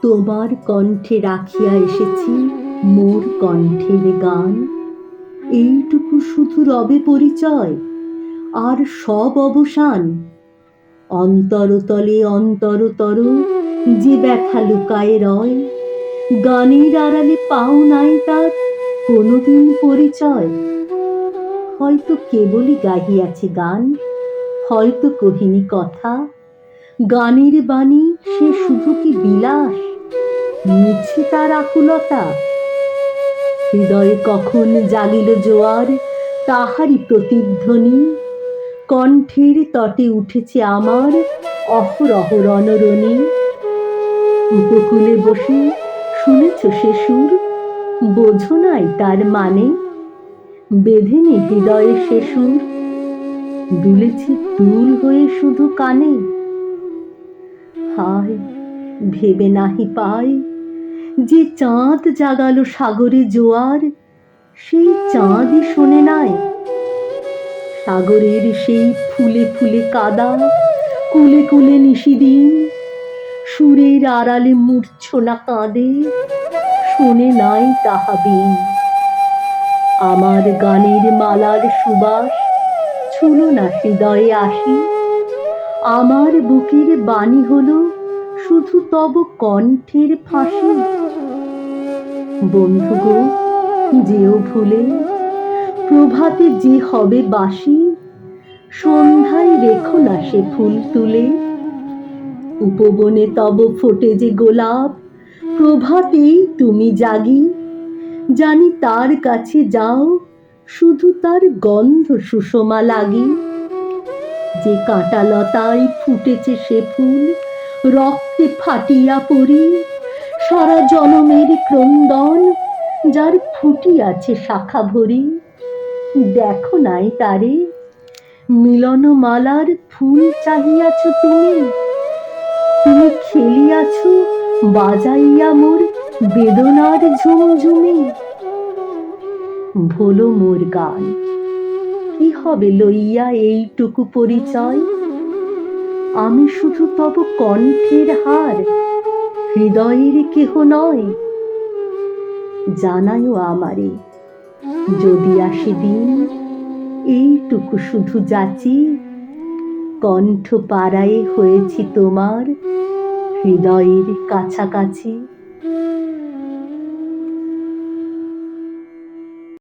তোমার কণ্ঠে রাখিয়া এসেছি মোর কণ্ঠের গান। এইটুকু শুধু রবে পরিচয়, আর সব অবসান। অন্তরতলে অন্তরতর যে ব্যথা লুকায়ে রয়, গানের আড়ালে পাও নাই তার কোনোদিন পরিচয়। হয়তো কেবলই গাহিয়াছে গান, হয়তো কহিনি কথা। গানের বাণী সে শুধু কি বিলাস, মিছে তার আকুলতা। হৃদয়ে কখন জাগিল জোয়ার, তাহারই প্রতিধ্বনি। কণ্ঠের তটে উঠেছে আমার অহরহ রণরণী। উপকূলে বসে শুনেছ সে সুর, বোঝো নাই তার মানে। বেঁধেনি হৃদয়ে সে সুর, দুলেছে দুল হয়ে শুধু কানে। হায় ভেবে নাহি পায়, যে চাঁদ জাগালো সাগরে জোয়ার, সেই চাঁদই শোনে নাই। সাগরের সেই ফুলে ফুলে কাদা, কুলে কুলে নিশিদিন, সুরের আড়ালে মূর্ছনা কাঁদে, শোনে নাই তাহা বিন। আমার গানের মালার সুবাস ছুলো না হৃদয়ে আসি, আমার বুকের বাণী হলো শুধু তব কণ্ঠের ফাঁসি। বন্ধু গো, যেও ভুলে, প্রভাতে যে হবে বাসি, সন্ধ্যায় রেখো না সে ফুল তুলে। উপবনে তব ফোটে যে গোলাপ, প্রভাতেই তুমি জাগি। জানি তার কাছে যাও, শুধু তার গন্ধ সুষমা লাগি। যে কাঁটা লতায় ফুটেছে সে ফুল, রক্তে ফাটিয়া পড়ি। সারা জনমের ক্রন্দন, যার ফুটিয়াছে শাখা ভরি। দেখো নাই তারে, মিলনমালার ফুল চাহিয়াছ তুমি। তুমি খেলিয়াছ বাজাইয়া মোর বেদনার ঝুমঝুমি। ভোলো মোর গান, কি হবে লইয়া এইটুকু পরিচয়। আমি শুধু তব কণ্ঠের হার, হৃদয়ের কেহ নয়। জানায়ও আমারে, যদি আসে দিন, এইটুকু শুধু যাচি। কণ্ঠ পাড়ায়ে হয়েছি তোমার, হৃদয়ের কাছাকাছি।